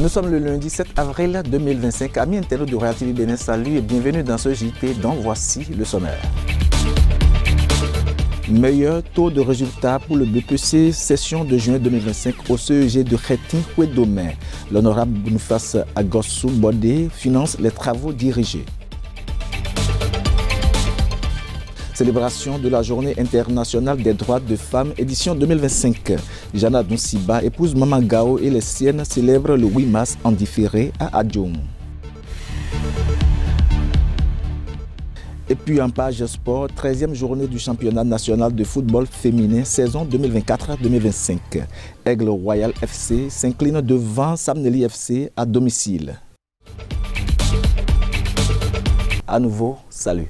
Nous sommes le lundi 7 avril 2025. Amis internautes de Royal TV Bénin, salut et bienvenue dans ce JT dont voici le sommaire. Meilleur taux de résultat pour le BPC session de juin 2025 au CEG de Khetin-Kouedomé. L'honorable Boniface Agossou Bodé finance les travaux dirigés. Célébration de la Journée internationale des droits de femmes, édition 2025. Jana Donsiba, épouse Maman Gao et les siennes célèbrent le 8 mars en différé à Adjoum. Et puis en page sport, 13e journée du championnat national de football féminin, saison 2024-2025. Aigle Royal FC s'incline devant Samneli FC à domicile. À nouveau, salut.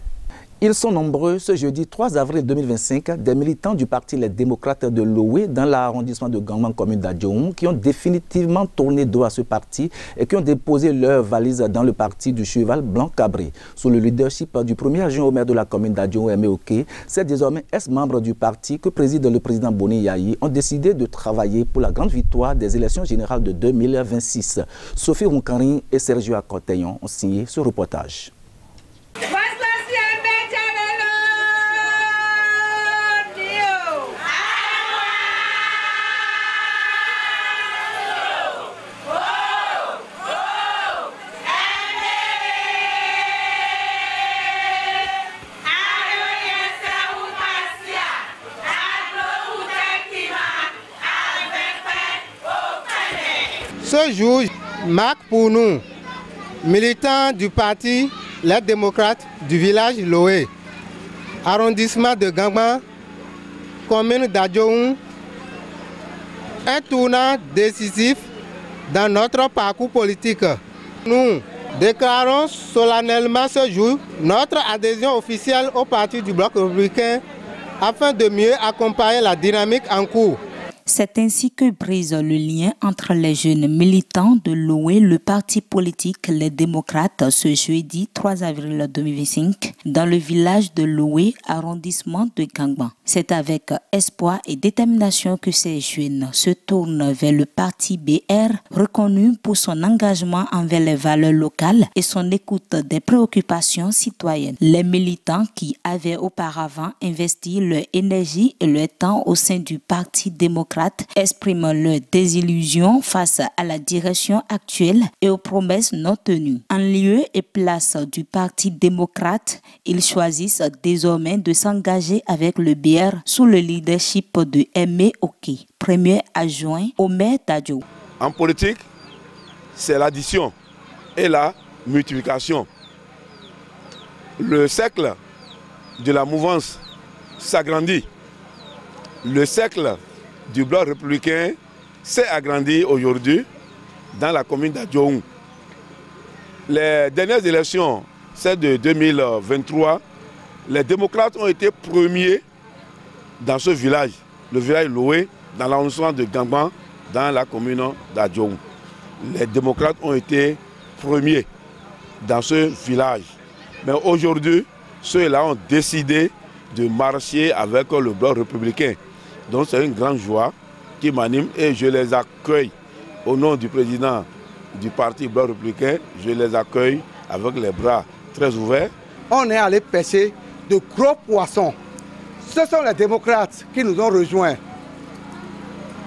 Ils sont nombreux ce jeudi 3 avril 2025, des militants du parti Les Démocrates de Loé dans l'arrondissement de Gangman, commune d'Adjoum, qui ont définitivement tourné dos à ce parti et qui ont déposé leurs valises dans le parti du cheval blanc cabré. Sous le leadership du premier adjoint au maire de la commune d'Adjoum, Aimé Oké, ces désormais ex-membres du parti que préside le président Boni Yayi ont décidé de travailler pour la grande victoire des élections générales de 2026. Sophie Ronkarin et Sergio Akoteyon ont signé ce reportage. Ce jour marque pour nous, militants du parti Les Démocrates du village Loé, arrondissement de Gangman, commune d'Adjoum, un tournant décisif dans notre parcours politique. Nous déclarons solennellement ce jour notre adhésion officielle au parti du Bloc républicain afin de mieux accompagner la dynamique en cours. C'est ainsi que brise le lien entre les jeunes militants de Loé, le parti politique Les Démocrates, ce jeudi 3 avril 2025, dans le village de Loé, arrondissement de Gangban. C'est avec espoir et détermination que ces jeunes se tournent vers le parti BR, reconnu pour son engagement envers les valeurs locales et son écoute des préoccupations citoyennes. Les militants qui avaient auparavant investi leur énergie et leur temps au sein du parti démocrate expriment leur désillusion face à la direction actuelle et aux promesses non tenues. En lieu et place du Parti démocrate, ils choisissent désormais de s'engager avec le BR sous le leadership de Aimé Oké, premier adjoint au maire d'Adjoum. En politique, c'est l'addition et la multiplication. Le cercle de la mouvance s'agrandit. Le cercle du bloc républicain s'est agrandi aujourd'hui dans la commune d'Adjoum. Les dernières élections, celles de 2023, les démocrates ont été premiers dans ce village, le village Loé, dans l'arrondissement de Gangban, dans la commune d'Adjoum. Les démocrates ont été premiers dans ce village. Mais aujourd'hui, ceux-là ont décidé de marcher avec le bloc républicain. Donc c'est une grande joie qui m'anime et je les accueille au nom du président du parti Bloc républicain. Je les accueille avec les bras très ouverts. On est allé pêcher de gros poissons. Ce sont les démocrates qui nous ont rejoints.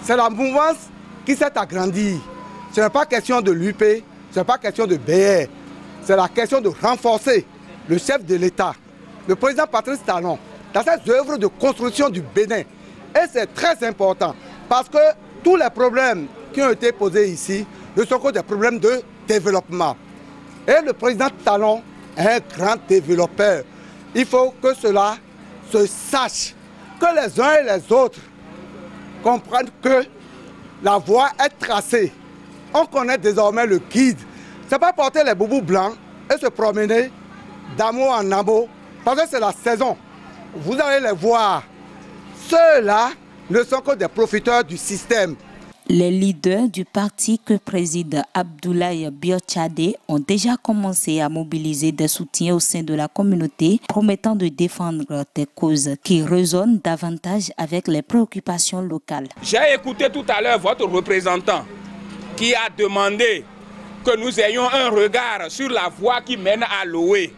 C'est la mouvance qui s'est agrandie. Ce n'est pas question de l'UP, ce n'est pas question de BR. C'est la question de renforcer le chef de l'État, le président Patrice Talon, dans ses œuvres de construction du Bénin. Et c'est très important parce que tous les problèmes qui ont été posés ici ne sont que des problèmes de développement. Et le président Talon est un grand développeur. Il faut que cela se sache, que les uns et les autres comprennent que la voie est tracée. On connaît désormais le guide. Ce n'est pas porter les boubous blancs et se promener d'amour en amour parce que c'est la saison. Vous allez les voir. Ceux-là ne sont que des profiteurs du système. Les leaders du parti que préside Abdoulaye Biotchadé ont déjà commencé à mobiliser des soutiens au sein de la communauté, promettant de défendre des causes qui résonnent davantage avec les préoccupations locales. J'ai écouté tout à l'heure votre représentant qui a demandé que nous ayons un regard sur la voie qui mène à Loé.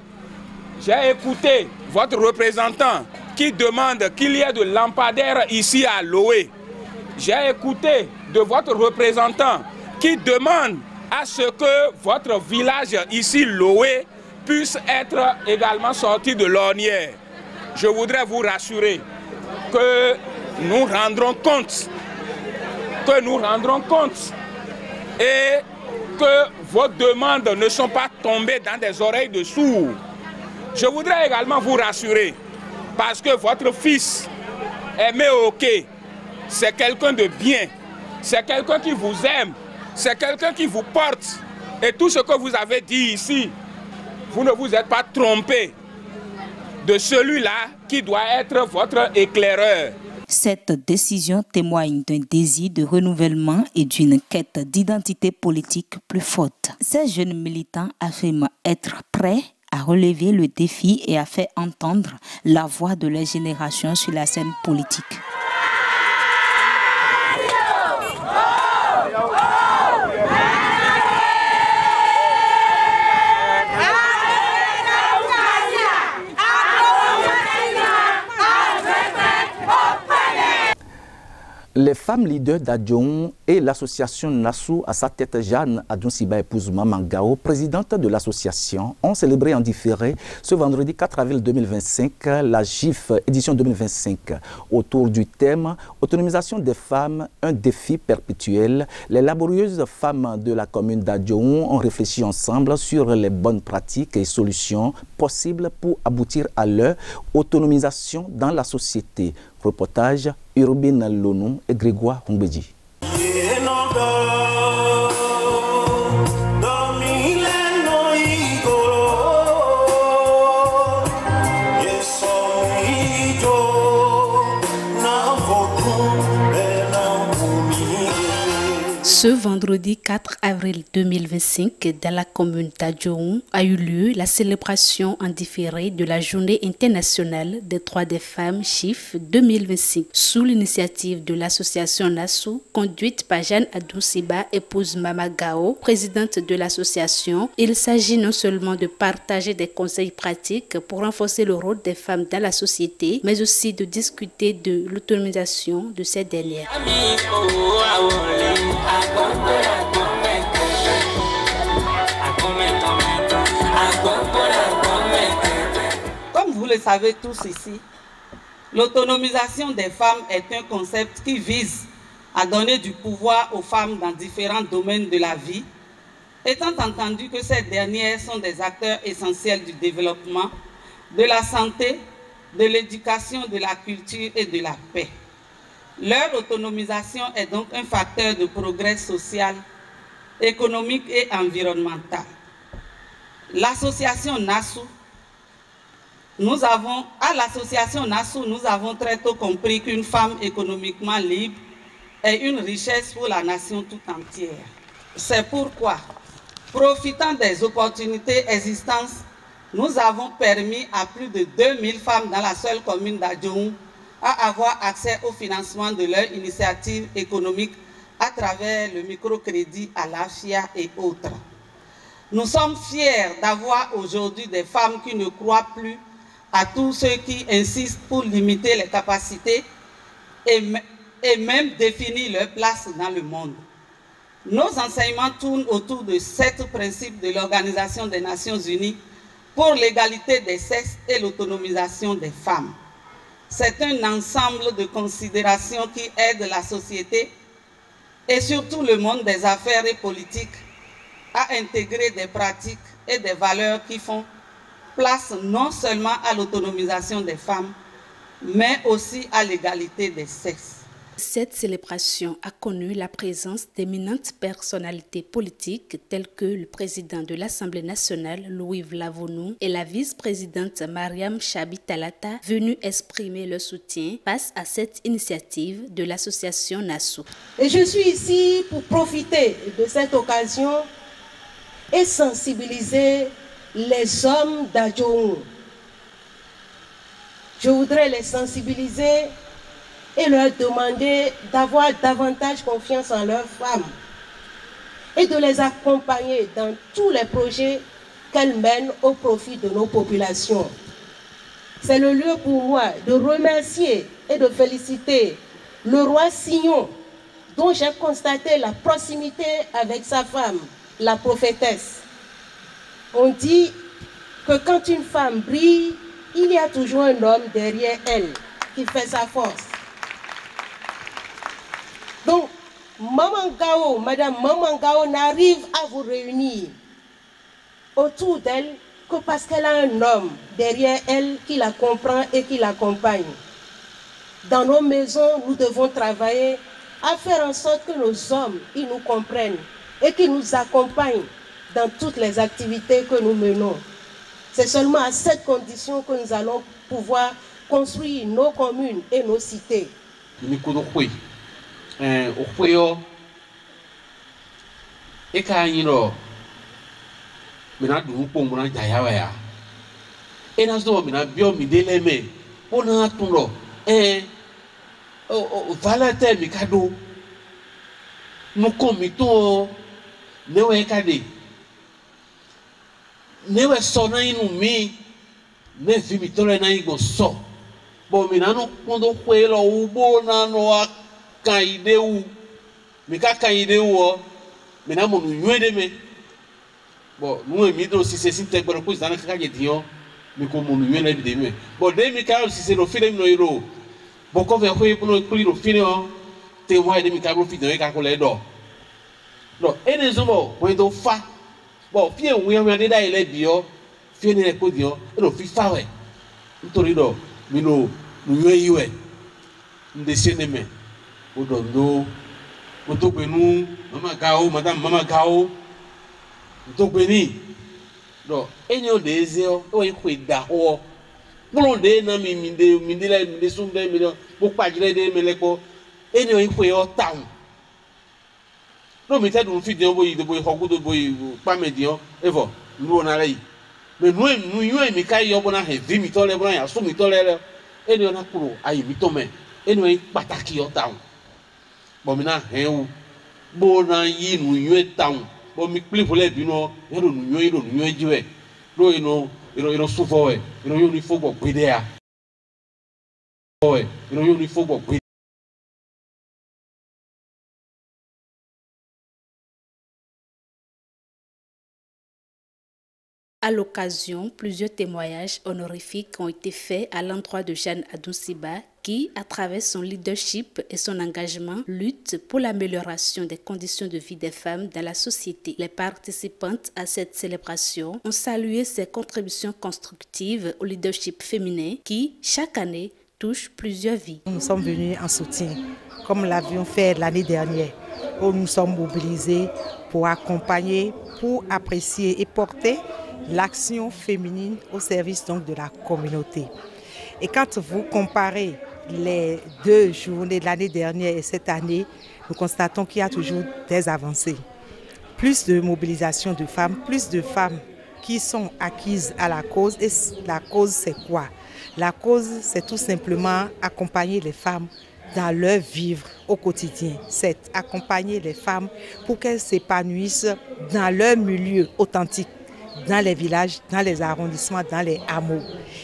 J'ai écouté votre représentant qui demande qu'il y ait de lampadaires ici à Loé. J'ai écouté de votre représentant qui demande à ce que votre village ici, Loé, puisse être également sorti de l'ornière. Je voudrais vous rassurer que nous rendrons compte, et que vos demandes ne sont pas tombées dans des oreilles de sourds. Je voudrais également vous rassurer, parce que votre fils, Aimé Oké, c'est quelqu'un de bien, c'est quelqu'un qui vous aime, c'est quelqu'un qui vous porte. Et tout ce que vous avez dit ici, vous ne vous êtes pas trompé de celui-là qui doit être votre éclaireur. Cette décision témoigne d'un désir de renouvellement et d'une quête d'identité politique plus forte. Ces jeunes militants affirment être prêts à relever le défi et à faire entendre la voix de leur génération sur la scène politique. Les femmes leaders d'Adjoum et l'association Nassou, à sa tête Jeanne Adounciba épouse Maman Gao, présidente de l'association, ont célébré en différé ce vendredi 4 avril 2025 la GIF édition 2025 autour du thème « Autonomisation des femmes, un défi perpétuel ». Les laborieuses femmes de la commune d'Adjoum ont réfléchi ensemble sur les bonnes pratiques et solutions possibles pour aboutir à leur autonomisation dans la société. Reportage Urbain Lonou et Grégoire Humbedji. Ce vendredi 4 avril 2025, dans la commune d'Adjoum, a eu lieu la célébration en différé de la Journée internationale des droits des femmes GIF 2025, sous l'initiative de l'association Nassou, conduite par Jeanne Adounciba, épouse Mama Gao, présidente de l'association. Il s'agit non seulement de partager des conseils pratiques pour renforcer le rôle des femmes dans la société, mais aussi de discuter de l'autonomisation de ces dernières. Comme vous le savez tous ici, l'autonomisation des femmes est un concept qui vise à donner du pouvoir aux femmes dans différents domaines de la vie, étant entendu que ces dernières sont des acteurs essentiels du développement, de la santé, de l'éducation, de la culture et de la paix. Leur autonomisation est donc un facteur de progrès social, économique et environnemental. L'association Nassou, à l'association Nassou, nous avons très tôt compris qu'une femme économiquement libre est une richesse pour la nation tout entière. C'est pourquoi, profitant des opportunités existantes, nous avons permis à plus de 2000 femmes dans la seule commune d'Adjoum à avoir accès au financement de leur initiative économique à travers le microcrédit à l'AFIA et autres. Nous sommes fiers d'avoir aujourd'hui des femmes qui ne croient plus à tous ceux qui insistent pour limiter les capacités et même définir leur place dans le monde. Nos enseignements tournent autour de 7 principes de l'Organisation des Nations Unies pour l'égalité des sexes et l'autonomisation des femmes. C'est un ensemble de considérations qui aident la société et surtout le monde des affaires et politiques à intégrer des pratiques et des valeurs qui font place non seulement à l'autonomisation des femmes, mais aussi à l'égalité des sexes. Cette célébration a connu la présence d'éminentes personnalités politiques telles que le président de l'Assemblée nationale, Louis Vlavonou, et la vice-présidente Mariam Chabi Talata, venus exprimer leur soutien face à cette initiative de l'association Nassou. Et je suis ici pour profiter de cette occasion et sensibiliser les hommes d'Adjoum. Je voudrais les sensibiliser et leur demander d'avoir davantage confiance en leurs femmes. et de les accompagner dans tous les projets qu'elles mènent au profit de nos populations. C'est le lieu pour moi de remercier et de féliciter le roi Signon, dont j'ai constaté la proximité avec sa femme, la prophétesse. On dit que quand une femme brille, il y a toujours un homme derrière elle qui fait sa force. Donc, Maman Gao, Madame Maman Gao n'arrive à vous réunir autour d'elle que parce qu'elle a un homme derrière elle qui la comprend et qui l'accompagne. Dans nos maisons, nous devons travailler à faire en sorte que nos hommes ils nous comprennent et qu'ils nous accompagnent dans toutes les activités que nous menons. C'est seulement à cette condition que nous allons pouvoir construire nos communes et nos cités. Mina du pon mona jaya wa ya ena so mina bio mi dele me ona tunro valate mi kado no komito newe kade newe so na inu mi ne vi mi tole na igbo so bo mina no kondo kwe lo ubo na no akaide u mi ka kaide u mina mo nu nwede me. Bon, nous émis aussi c'est si t'es bon pour ça n'importe quel dion mais comme nous y en a évidemment bon dès mi ka si c'est le film no hero bon quand on fait pour le film te voit dès mi ka le film ka ko le do non et les hommes when do fa bon fie we we dey dai le bio fie ni le ko dion e do fi fa we nítorí do mi no nu yo yi we nde se ne me o do ndo o to pe nu mama Gao madame mama Gao donc béni donc enyo dezeo o ikweda o bolo de na mi de la mi de sum de mi bo pajire de mi lepo enyo ikwe o town no mi te dun fi de bo yi de bo hogu do bo yi pa medion evo nu na lei me nu yu mi kai yo bona he vi mi to le bona ya so mi to le enyo na kuro ayi mi to me enyo pataki o town bo mi na he u bo na yi nu yu town bon mi pli pour les bino ero nu jiwe lo ino sufo we ino yo ni fogbo gbedea we ino yo ni fogbo gbedea. À l'occasion, plusieurs témoignages honorifiques ont été faits à l'endroit de Jeanne Adoussiba qui, à travers son leadership et son engagement, lutte pour l'amélioration des conditions de vie des femmes dans la société. Les participantes à cette célébration ont salué ses contributions constructives au leadership féminin qui, chaque année, touche plusieurs vies. Nous sommes venus en soutien, comme l'avions fait l'année dernière, où nous sommes mobilisés pour accompagner, pour apprécier et porter l'action féminine au service donc de la communauté. Et quand vous comparez les deux journées de l'année dernière et cette année, nous constatons qu'il y a toujours des avancées. Plus de mobilisation de femmes, plus de femmes qui sont acquises à la cause. Et la cause, c'est quoi? La cause, c'est tout simplement accompagner les femmes dans leur vivre au quotidien. C'est accompagner les femmes pour qu'elles s'épanouissent dans leur milieu authentique, dans les villages, dans les arrondissements, dans les hameaux.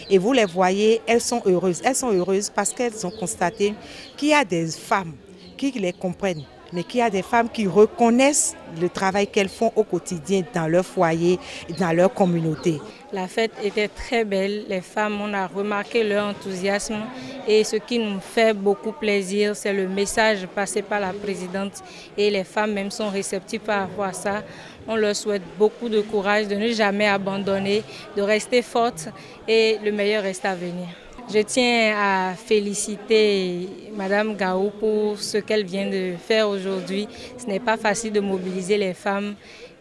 Et vous les voyez, elles sont heureuses. Elles sont heureuses parce qu'elles ont constaté qu'il y a des femmes qui les comprennent, mais qu'il y a des femmes qui reconnaissent le travail qu'elles font au quotidien dans leur foyer, dans leur communauté. La fête était très belle, les femmes, on a remarqué leur enthousiasme et ce qui nous fait beaucoup plaisir, c'est le message passé par la présidente et les femmes même sont réceptives par rapport à ça. On leur souhaite beaucoup de courage, de ne jamais abandonner, de rester fortes et le meilleur reste à venir. Je tiens à féliciter Madame Gao pour ce qu'elle vient de faire aujourd'hui. Ce n'est pas facile de mobiliser les femmes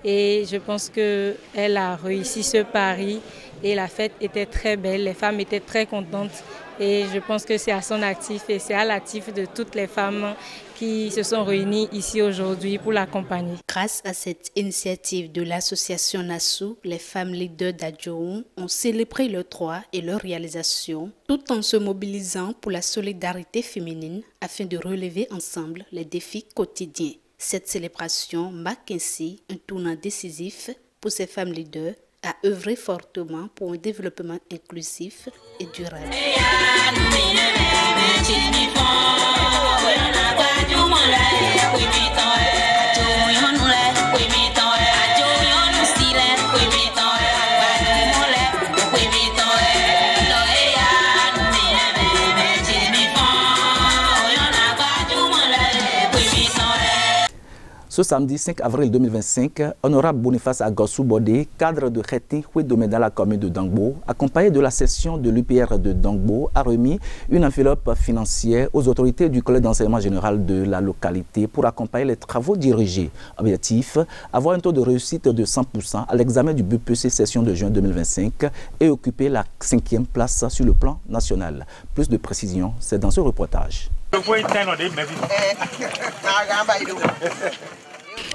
et je pense qu'elle a réussi ce pari et la fête était très belle, les femmes étaient très contentes et je pense que c'est à son actif et c'est à l'actif de toutes les femmes qui se sont réunies ici aujourd'hui pour l'accompagner. Grâce à cette initiative de l'association Nassou, les femmes leaders d'Adjoum ont célébré leurs droits et leurs réalisations tout en se mobilisant pour la solidarité féminine afin de relever ensemble les défis quotidiens. Cette célébration marque ainsi un tournant décisif pour ces femmes leaders à œuvrer fortement pour un développement inclusif et durable. Ce samedi 5 avril 2025, honorable Boniface Agassou Bodé, cadre de Khetin Houedomé dans la commune de Dangbo, accompagné de la session de l'UPR de Dangbo, a remis une enveloppe financière aux autorités du collège d'enseignement général de la localité pour accompagner les travaux dirigés. Objectif, avoir un taux de réussite de 100% à l'examen du BPC session de juin 2025 et occuper la 5e place sur le plan national. Plus de précisions, c'est dans ce reportage.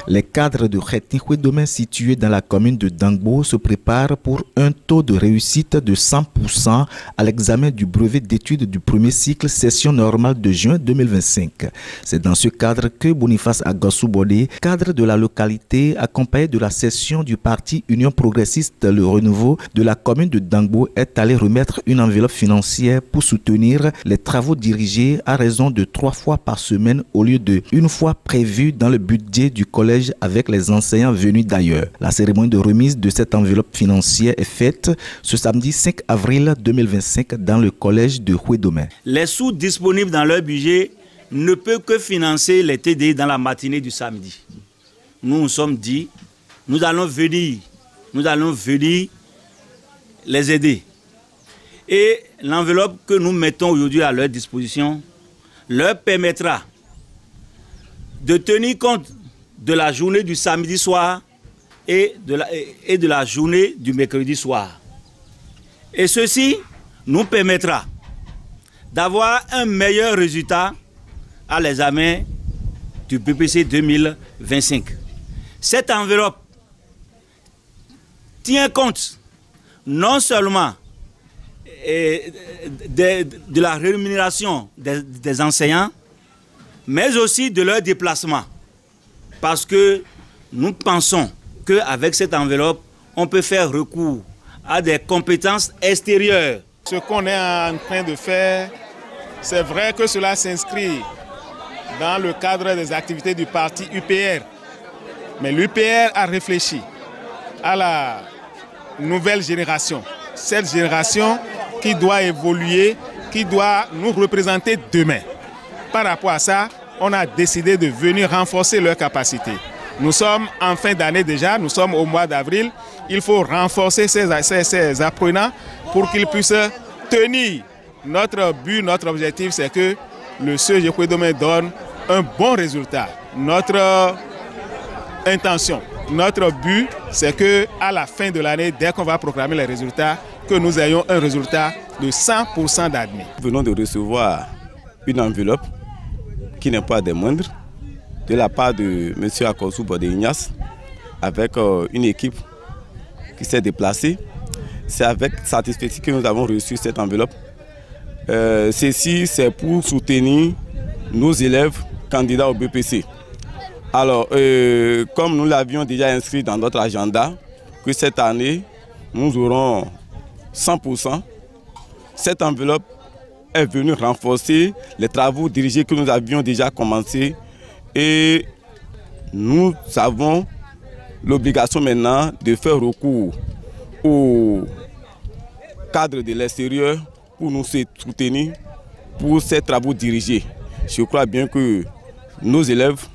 Les cadres de Khetin Houedomé situés dans la commune de Dangbo se préparent pour un taux de réussite de 100% à l'examen du brevet d'études du premier cycle session normale de juin 2025. C'est dans ce cadre que Boniface Agassou Bodé, cadre de la localité, accompagné de la session du parti Union progressiste Le Renouveau de la commune de Dangbo, est allé remettre une enveloppe financière pour soutenir les travaux dirigés à raison de 3 fois par semaine au lieu de 1 fois prévu dans le budget du collège avec les enseignants venus d'ailleurs. La cérémonie de remise de cette enveloppe financière est faite ce samedi 5 avril 2025 dans le collège de Houedomé. Les sous disponibles dans leur budget ne peuvent que financer les TD dans la matinée du samedi. Nous nous sommes dit, nous allons venir les aider. Et l'enveloppe que nous mettons aujourd'hui à leur disposition leur permettra de tenir compte de la journée du samedi soir et de la journée du mercredi soir. Et ceci nous permettra d'avoir un meilleur résultat à l'examen du BPC 2025. Cette enveloppe tient compte non seulement de la rémunération des enseignants, mais aussi de leur déplacement. Parce que nous pensons qu'avec cette enveloppe, on peut faire recours à des compétences extérieures. Ce qu'on est en train de faire, c'est vrai que cela s'inscrit dans le cadre des activités du parti UPR. Mais l'UPR a réfléchi à la nouvelle génération. Cette génération qui doit évoluer, qui doit nous représenter demain. Par rapport à ça, on a décidé de venir renforcer leurs capacités. Nous sommes en fin d'année déjà, nous sommes au mois d'avril. Il faut renforcer ces apprenants pour qu'ils puissent tenir. Notre but, notre objectif, c'est que le CEG Houedomé donne un bon résultat. Notre intention, notre but, c'est qu'à la fin de l'année, dès qu'on va proclamer les résultats, que nous ayons un résultat de 100% d'admis. Nous venons de recevoir une enveloppe qui n'est pas des moindres, de la part de M. Agassou Bodé Ignace, avec une équipe qui s'est déplacée. C'est avec satisfaction que nous avons reçu cette enveloppe. Ceci, c'est pour soutenir nos élèves candidats au BPC. Alors, comme nous l'avions déjà inscrit dans notre agenda, que cette année, nous aurons 100%, cette enveloppe est venue renforcer les travaux dirigés que nous avions déjà commencés et nous avons l'obligation maintenant de faire recours au cadre de l'extérieur pour nous soutenir pour ces travaux dirigés. Je crois bien que nos élèves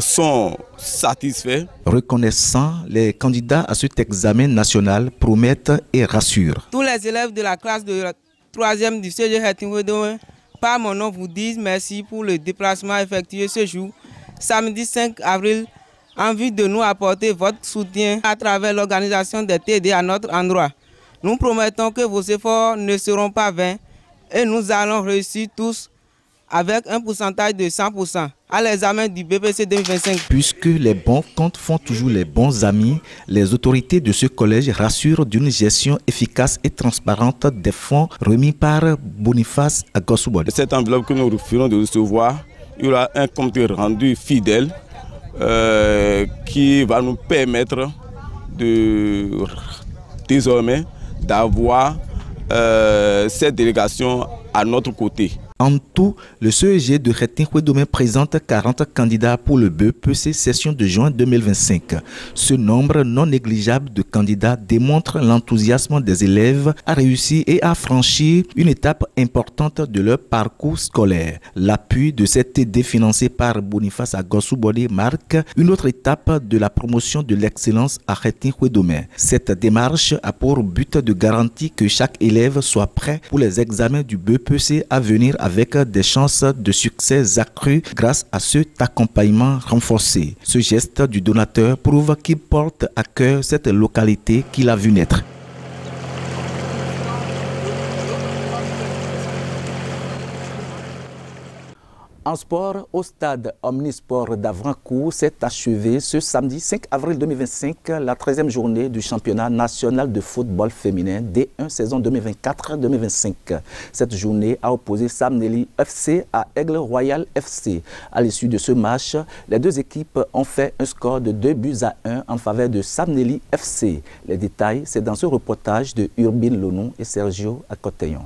sont satisfaits. Reconnaissant, les candidats à cet examen national promettent et rassurent. Tous les élèves de la classe de 3e du CEG Khetin Houedomé, par mon nom, vous disent merci pour le déplacement effectué ce jour, samedi 5 avril, en vue de nous apporter votre soutien à travers l'organisation des TD à notre endroit. Nous promettons que vos efforts ne seront pas vains et nous allons réussir tous avec un pourcentage de 100% à l'examen du BPC 2025. Puisque les bons comptes font toujours les bons amis, les autorités de ce collège rassurent d'une gestion efficace et transparente des fonds remis par Boniface Agassou Bodé. Cette enveloppe que nous venons de recevoir il y aura un compte rendu fidèle qui va nous permettre désormais d'avoir cette délégation à notre côté. En tout, le CEG de Khetin-Kouédomé présente 40 candidats pour le BEPC session de juin 2025. Ce nombre non négligeable de candidats démontre l'enthousiasme des élèves à réussir et à franchir une étape importante de leur parcours scolaire. L'appui de cette idée financée par Boniface Agossou-Bode marque une autre étape de la promotion de l'excellence à Khetin-Kouédomé. Cette démarche a pour but de garantir que chaque élève soit prêt pour les examens du BEPC à venir avec des chances de succès accrues grâce à cet accompagnement renforcé. Ce geste du donateur prouve qu'il porte à cœur cette localité qu'il a vu naître. En sport, au stade Omnisport d'Avrancourt s'est achevée ce samedi 5 avril 2025 la 13e journée du championnat national de football féminin D1 saison 2024-2025. Cette journée a opposé Samneli FC à Aigle Royal FC. À l'issue de ce match, les deux équipes ont fait un score de 2-1 en faveur de Samneli FC. Les détails, c'est dans ce reportage de Urbine Lonou et Sergio Akoteyon.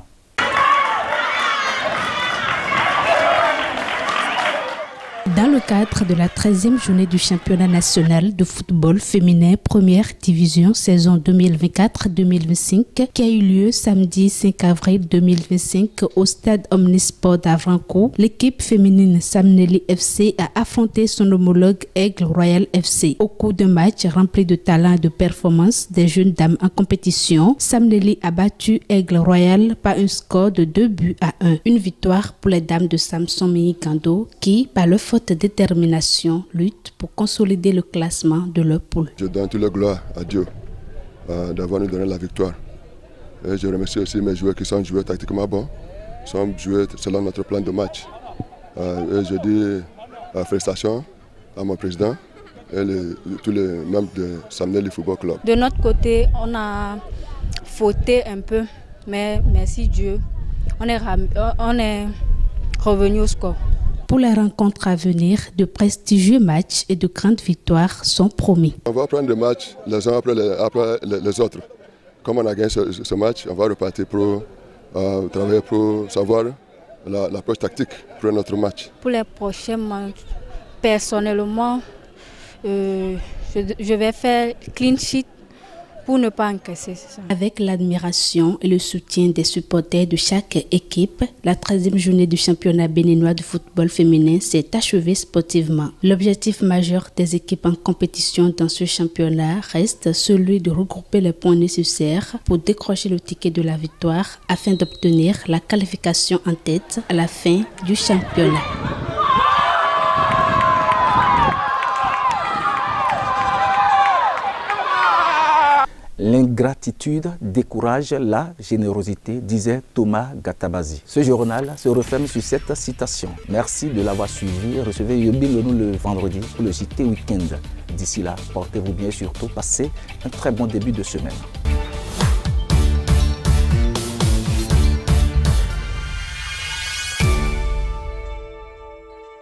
Dans le cadre de la 13e journée du championnat national de football féminin première division saison 2024-2025 qui a eu lieu samedi 5 avril 2025 au stade Omnisport d'Avrancourt, l'équipe féminine Samneli FC a affronté son homologue Aigle Royal FC. Au cours d'un match rempli de talent et de performance des jeunes dames en compétition, Samneli a battu Aigle Royal par un score de 2-1. Une victoire pour les dames de Samson Miyikando qui, par leur forte détermination, lutte pour consolider le classement de leur poule. Je donne toute la gloire à Dieu d'avoir nous donné la victoire. Et je remercie aussi mes joueurs qui sont joueurs tactiquement bons, sont joués selon notre plan de match. Et je dis félicitations à mon président et tous les membres de Samneli Football Club. De notre côté, on a fauté un peu, mais merci Dieu, on est revenu au score. Pour les rencontres à venir, de prestigieux matchs et de grandes victoires sont promis. On va prendre des matchs les uns après les autres. Comme on a gagné ce match, on va repartir pour travailler pour savoir l'approche tactique pour notre match. Pour les prochains matchs, personnellement, je vais faire clean sheet pour ne pas encaisser. Avec l'admiration et le soutien des supporters de chaque équipe, la 13e journée du championnat béninois de football féminin s'est achevée sportivement. L'objectif majeur des équipes en compétition dans ce championnat reste celui de regrouper les points nécessaires pour décrocher le ticket de la victoire afin d'obtenir la qualification en tête à la fin du championnat. L'ingratitude décourage la générosité, disait Thomas Gatabazi. Ce journal se referme sur cette citation. Merci de l'avoir suivi. Recevez Yobin le vendredi pour le JT Week-end. D'ici là, portez-vous bien et surtout passez un très bon début de semaine.